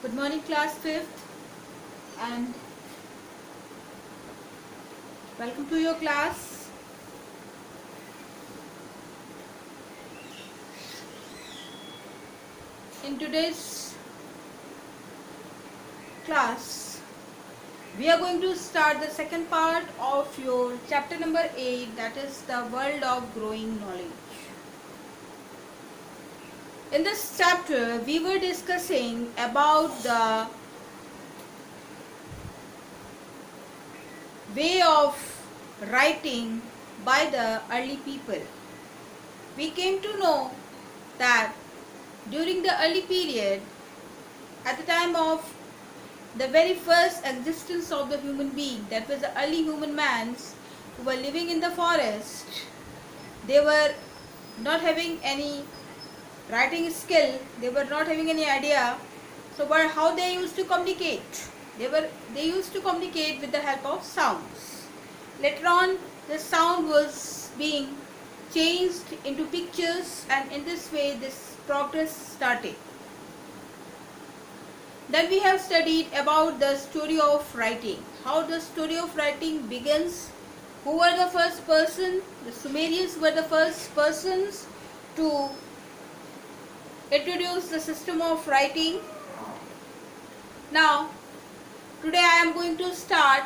Good morning, class 5th, and welcome to your class. In today's class, we are going to start the second part of your chapter number 8, that is the world of growing knowledge. In this chapter, we were discussing about the way of writing by the early people. We came to know that during the early period, at the time of the very first existence of the human being, that was the early human mans who were living in the forest, they were not having any writing skill, they were not having any idea. So how they used to communicate? They used to communicate with the help of sounds. Later on, the sound was being changed into pictures, and in this way this progress started. Then we have studied about the story of writing, how the story of writing begins, who were the first person. The Sumerians were the first persons to introduce the system of writing. Now, today I am going to start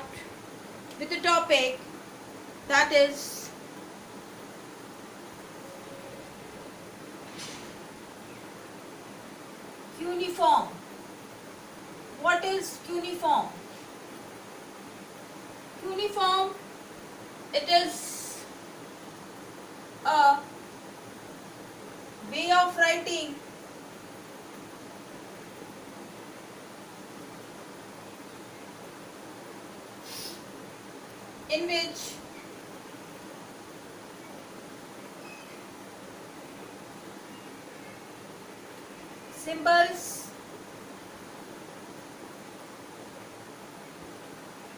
with a topic that is cuneiform. What is cuneiform? Cuneiform, it is a way of writing in which symbols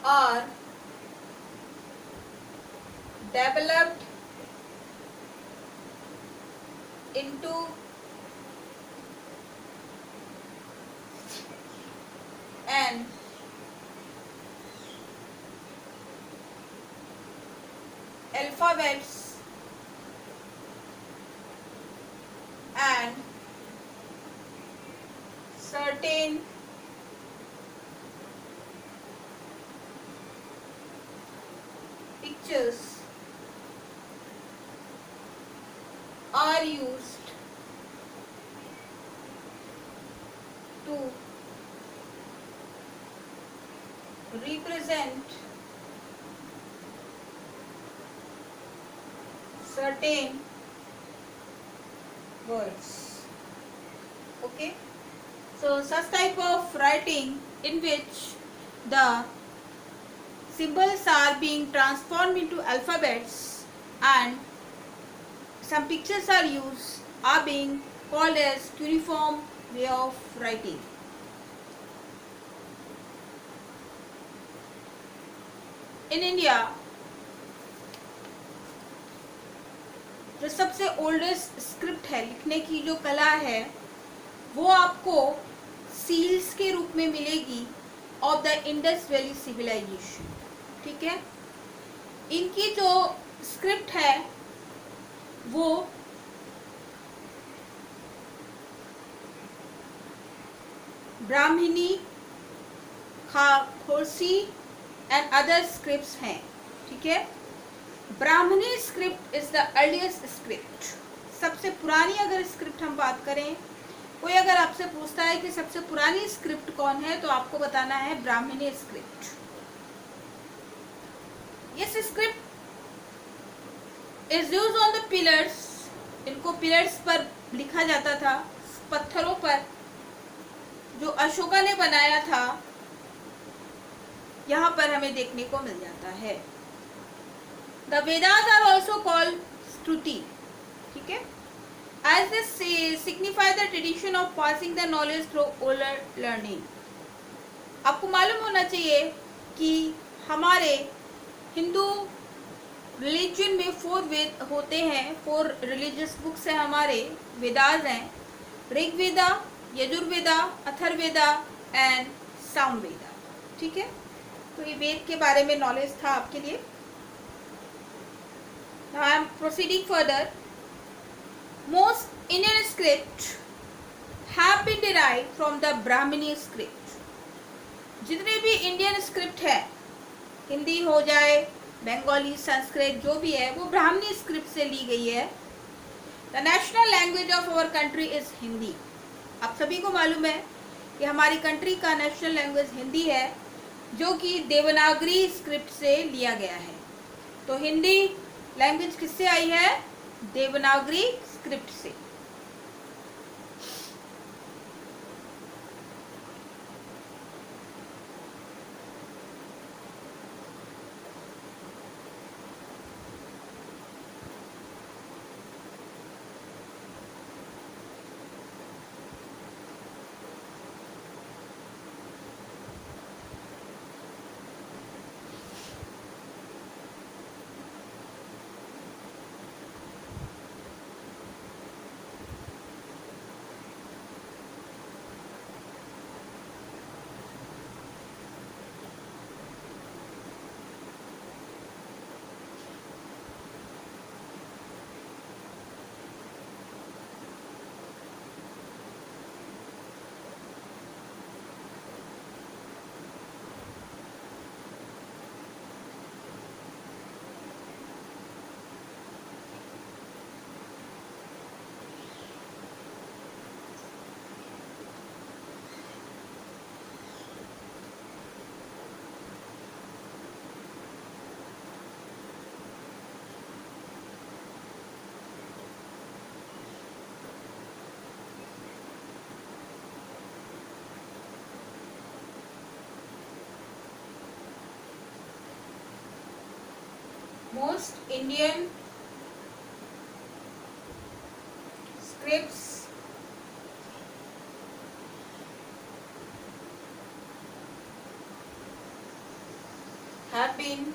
are developed into an alphabets and certain pictures are used to represent certain words. Okay, so such type of writing in which the symbols are being transformed into alphabets and some pictures are used are being called as cuneiform way of writing. In India, जो सबसे oldest script है, लिखने की जो कला है, वो आपको सील्स के रूप में मिलेगी of the Indus valley civilization. ठीक है, इनकी जो स्क्रिप्ट है वो Brahmi, Kharosthi and other scripts हैं. ठीक है, Brahmi script is the earliest script. सबसे पुरानी अगर स्क्रिप्ट हम बात करें, कोई अगर आपसे पूछता है कि सबसे पुरानी स्क्रिप्ट कौन है, तो आपको बताना है Brahmi script. Yes, script is used on the pillars. इनको पिलर्स पर लिखा जाता था, पत्थरों पर, जो अशोका ने बनाया था, यहाँ पर हमें देखने को मिल जाता है. The Vedas are also called Shruti. ठीक है, as they signify the tradition of passing the knowledge through oral learning. आपको मालूम होना चाहिए कि हमारे हिंदू रिलीजन में 4 वेद होते हैं, 4 रिलीजियस बुक्स हैं हमारे, वेदास हैं, ऋग्वेदा, यजुर्वेदा, अथर्ववेदा एंड सामवेदा। ठीक है, तो ये वेद के बारे में नॉलेज था आपके लिए। Now I am proceeding further. Most Indian script have been derived from the Brahmi script. जितने भी इंडियन स्क्रिप्ट है, हिंदी हो जाए, बंगाली, संस्कृत, जो भी है, वो ब्राह्मणी स्क्रिप्ट से ली गई है। The national language of our country is Hindi. आप सभी को मालूम है कि हमारी कंट्री का नेशनल लैंग्वेज हिंदी है, जो कि देवनागरी स्क्रिप्ट से लिया गया है। तो हिंदी लैंग्वेज किससे आई है? देवनागरी स्क्रिप्ट से। Most Indian scripts have been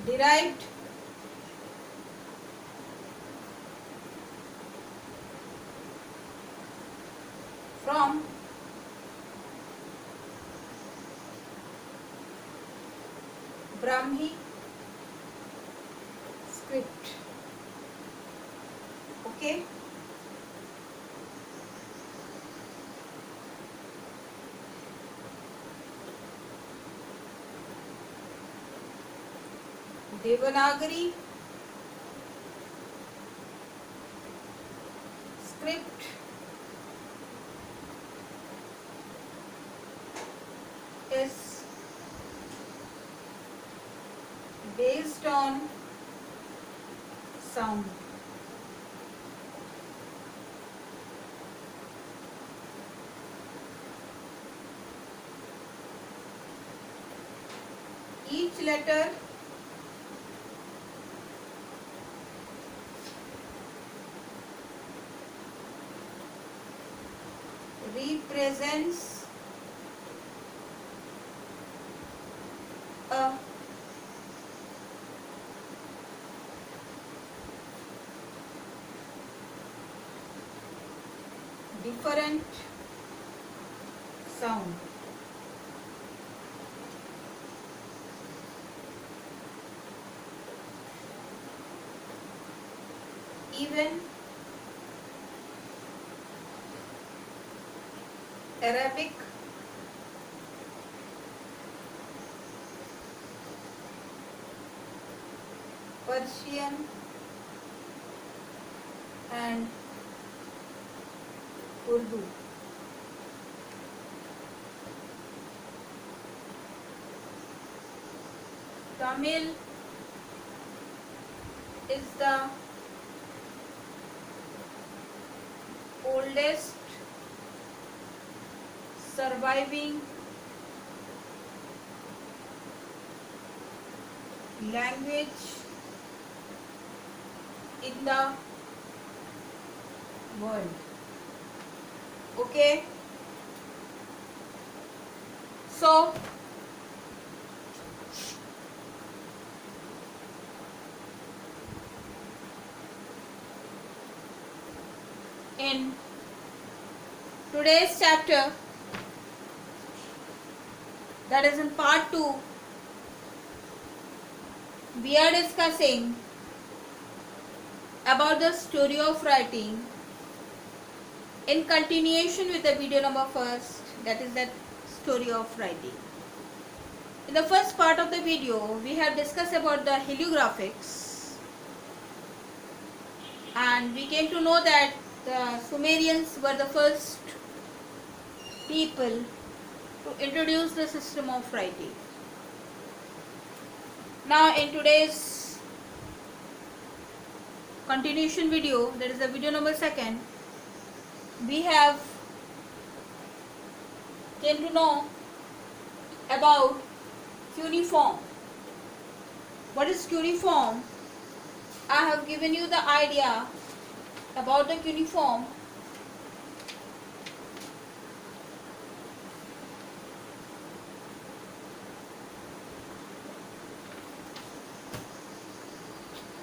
derived from Brahmi script. Okay. Devanagari script is based on sound. Each letter represents a different sound. Even Arabic, Persian and Urdu. Tamil is the oldest surviving language in the world. Okay, so in today's chapter, that is in part 2, we are discussing about the story of writing in continuation with the video number first, that is that story of writing. In the first part of the video, we have discussed about the heliographics, and we came to know that the Sumerians were the first people to introduce the system of writing. Now in today's continuation video, that is the video number 2, we have came to know about cuneiform. What is cuneiform? I have given you the idea about the cuneiform.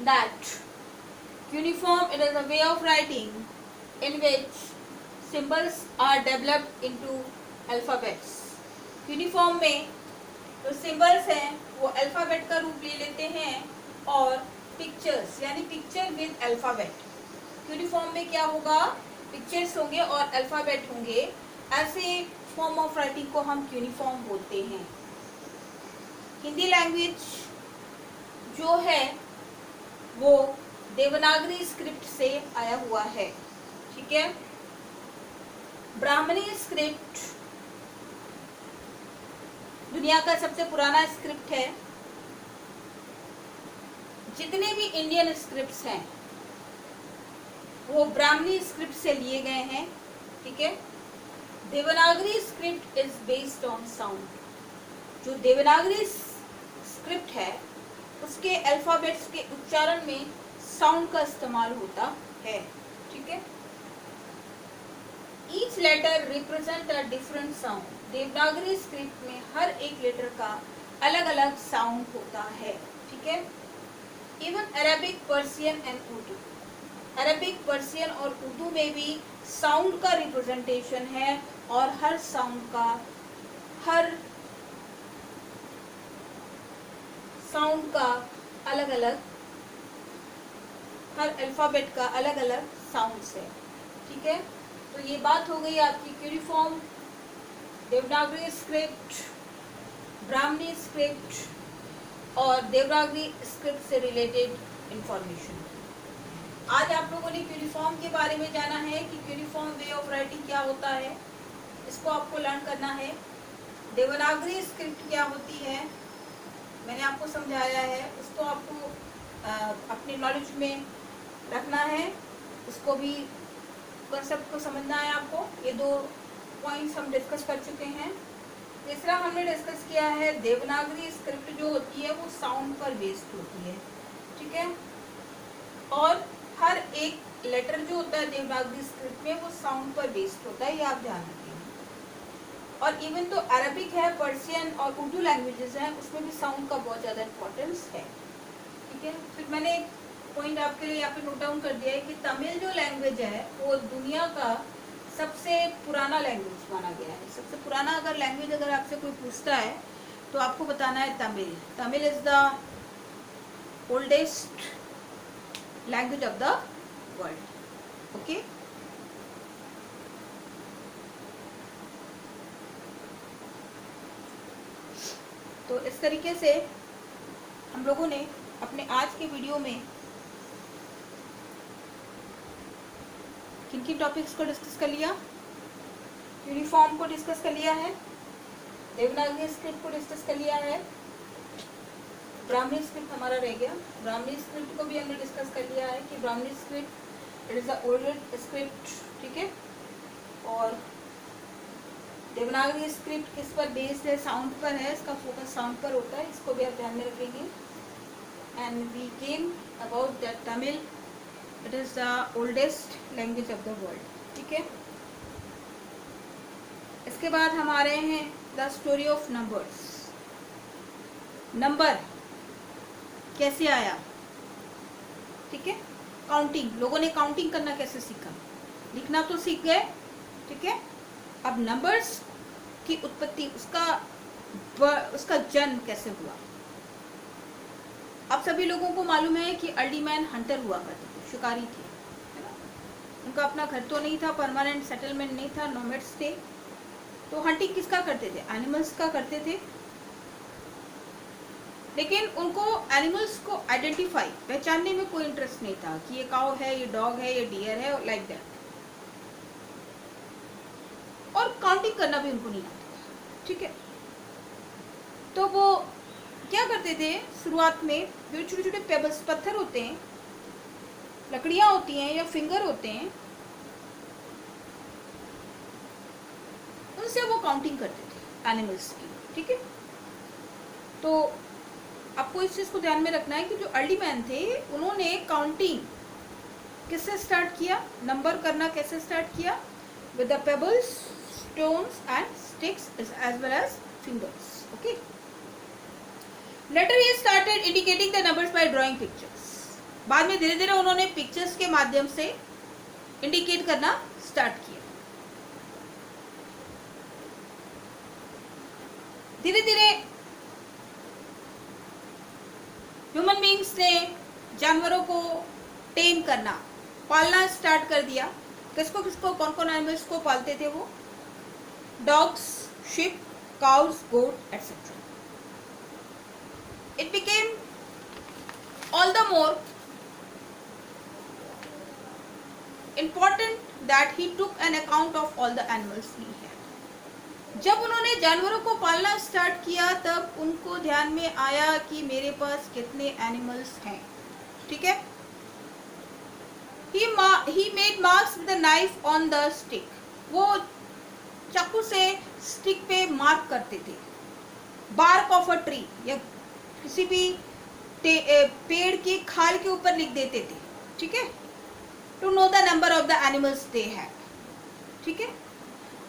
That cuneiform, it is a way of writing in which symbols are developed into alphabets. cuneiform में जो symbols हैं वो alphabet का रूप ले लेते हैं और पिक्चर्स यानी पिक्चर विद अल्फ़ाबेट. यूनिफॉर्म में क्या होगा? पिक्चर्स होंगे और अल्फ़ाबेट होंगे. ऐसे फॉर्म ऑफ राइटिंग को हम यूनिफॉर्म बोलते हैं. हिंदी लैंग्वेज जो है वो देवनागरी स्क्रिप्ट से आया हुआ है. ठीक है. ब्राह्मणी स्क्रिप्ट दुनिया का सबसे पुराना स्क्रिप्ट है. जितने भी इंडियन स्क्रिप्ट्स हैं वो ब्राह्मणी स्क्रिप्ट से लिए गए हैं. ठीक है. Devanagari script is based on sound. जो देवनागरी स्क्रिप्ट है उसके अल्फाबेट्स के उच्चारण में साउंड का इस्तेमाल होता है. ठीक है. Each letter represent a different sound. Devanagari script में हर एक लेटर का अलग अलग साउंड होता है. ठीक है. Even Arabic, Persian and Urdu. Arabic, Persian और उर्दू में भी साउंड का रिप्रेजेंटेशन है और हर साउंड का अलग अलग, हर अल्फ़ाबेट का अलग अलग साउंड्स है. ठीक है. तो ये बात हो गई आपकी cuneiform, Devanagari script, Brahmi script और देवनागरी स्क्रिप्ट से रिलेटेड इंफॉर्मेशन. आज आप लोगों ने क्यूनिफॉर्म के बारे में जाना है कि क्यूनिफॉर्म वे ऑफ राइटिंग क्या होता है, इसको आपको लर्न करना है. देवनागरी स्क्रिप्ट क्या होती है मैंने आपको समझाया है, उसको आपको अपने नॉलेज में रखना है. उसको भी कॉन्सेप्ट को समझना है आपको. ये 2 पॉइंट्स हम डिस्कस कर चुके हैं. तीसरा हमने डिस्कस किया है देवनागरी स्क्रिप्ट जो होती है वो साउंड पर बेस्ड होती है. ठीक है. और हर एक लेटर जो होता है देवनागरी स्क्रिप्ट में वो साउंड पर बेस्ड होता है, ये आप ध्यान रखिए. और इवन तो अरबिक है, पर्शियन और उर्दू लैंग्वेजेस हैं, उसमें भी साउंड का बहुत ज़्यादा इम्पोर्टेंस है. ठीक है. फिर मैंने एक पॉइंट आपके लिए यहाँ पे नोट डाउन कर दिया है कि तमिल जो लैंग्वेज है वो दुनिया का सबसे पुराना लैंग्वेज माना गया है. सबसे पुराना अगर लैंग्वेज अगर आपसे कोई पूछता है तो आपको बताना है Tamil. Tamil is the oldest language of the world. Okay. तो इस तरीके से हम लोगों ने अपने आज के वीडियो में किन किन टॉपिक्स को डिस्कस कर लिया. यूनिफॉर्म को डिस्कस कर लिया है, देवनागरी स्क्रिप्ट को डिस्कस कर लिया है, ब्राह्मणी स्क्रिप्ट हमारा रह गया. ब्राह्मणी स्क्रिप्ट को भी हमने डिस्कस कर लिया है कि Brahmi script it is the oldest script. ठीक है. और देवनागरी स्क्रिप्ट किस पर बेस्ड है? साउंड पर है. इसका फोकस साउंड पर होता है. इसको भी आप ध्यान में रखेंगे. And we came about that Tamil it is the oldest language of the world. ठीक है. इसके बाद हम आ रहे हैं the story of numbers. Number कैसे आया? ठीक है. काउंटिंग, लोगों ने काउंटिंग करना कैसे सीखा? लिखना तो सीख गए. ठीक है. अब नंबर्स की उत्पत्ति, उसका जन्म कैसे हुआ? अब सभी लोगों को मालूम है कि अर्ली मैन हंटर हुआ करते थे, शिकारी थे, है ना? उनका अपना घर तो नहीं था, परमानेंट सेटलमेंट नहीं था, नोमैड्स थे। तो हंटिंग किसका करते थे? एनिमल्स का करते थे। लेकिन उनको एनिमल्स को आइडेंटिफाई, पहचानने में कोई इंटरेस्ट नहीं था कि ये काऊ है, ये डॉग है, ये डियर है, लाइक दैट। और काउंटिंग करना भी उनको नहीं आता था, ठीक है? तो वो क्या करते थे शुरुआत में, जो छोटे छोटे पेबल्स, पत्थर होते हैं, लकड़ियां होती हैं या फिंगर होते हैं, उनसे वो काउंटिंग करते थे एनिमल्स की, ठीक है? तो आपको इस चीज को ध्यान में रखना है कि जो अर्ली मैन थे उन्होंने काउंटिंग किससे स्टार्ट किया, नंबर करना कैसे स्टार्ट किया? With the pebbles, stones and sticks as well as fingers. Okay, later he started indicating the numbers by drawing pictures. बाद में धीरे धीरे उन्होंने पिक्चर्स के माध्यम से इंडिकेट करना स्टार्ट किया। धीरे धीरे ह्यूमन बींग्स ने जानवरों को टेम करना, पालना स्टार्ट कर दिया। किसको किसको, कौन कौन एनिमल्स को पालते थे वो? Dogs, sheep, cows, goat etcetera. It became all the more important that he took an account of all the animals he had. जब उन्होंने जानवरों को पालना स्टार्ट किया तब उनको ध्यान में आया कि मेरे पास कितने एनिमल्स हैं, ठीक है? He made marks with a knife on the stick. वो चाकू से स्टिक पे मार्क करते थे। बार्क ऑफ अ ट्री, या किसी भी पेड़ की खाल के ऊपर लिख देते थे, ठीक है? To know the number of the animals they had, ठीक है?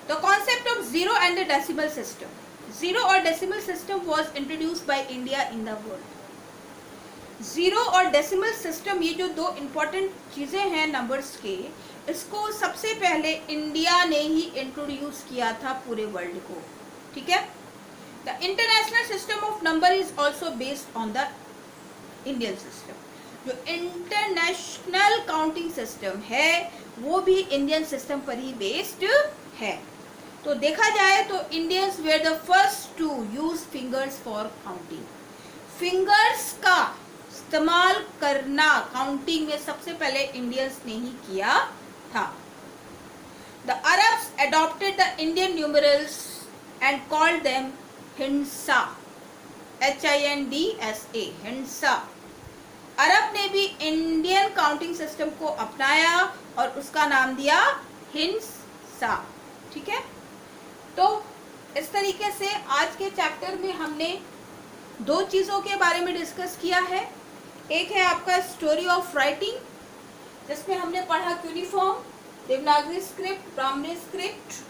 The concept of zero and the decimal system, zero और decimal system was introduced by India in the world. Zero और डेसिमल सिस्टम, ये जो दो इंपॉर्टेंट चीजें हैं numbers के, इसको सबसे पहले इंडिया ने ही इंट्रोड्यूस किया था पूरे वर्ल्ड को, ठीक है? The international system of number is also based on the Indian system. जो इंटरनेशनल काउंटिंग सिस्टम है वो भी इंडियन सिस्टम पर ही बेस्ड है। तो देखा जाए तो Indians were the first to use fingers for counting. Fingers का इस्तेमाल करना काउंटिंग में सबसे पहले इंडियंस ने ही किया था। The Arabs adopted the Indian numerals and called them हिंसा, HINDSA, हिंसा। अरब ने भी इंडियन काउंटिंग सिस्टम को अपनाया और उसका नाम दिया हिंसा, ठीक है? तो इस तरीके से आज के चैप्टर में हमने दो चीज़ों के बारे में डिस्कस किया है। एक है आपका स्टोरी ऑफ राइटिंग, जिसमें हमने पढ़ा cuneiform, Devanagari script, Brahmi script,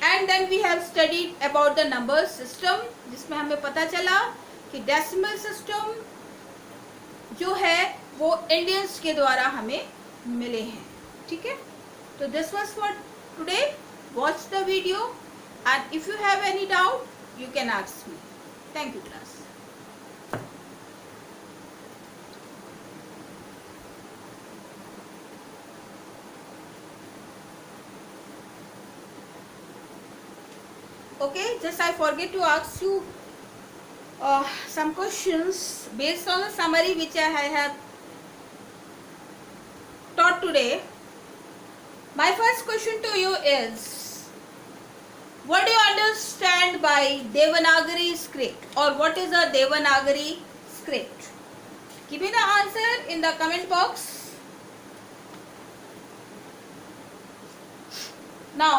and then we have studied about the number system, जिसमें हमें पता चला कि डेसिमल सिस्टम जो है वो इंडियंस के द्वारा हमें मिले हैं, ठीक है? तो this was for today. Watch the video and if you have any doubt you can ask me. Thank you class. Okay, just I forget to ask you some questions based on the summary which I have taught today. My first question to you is, what do you understand by Devanagari script, or what is a Devanagari script? Give me the answer in the comment box. Now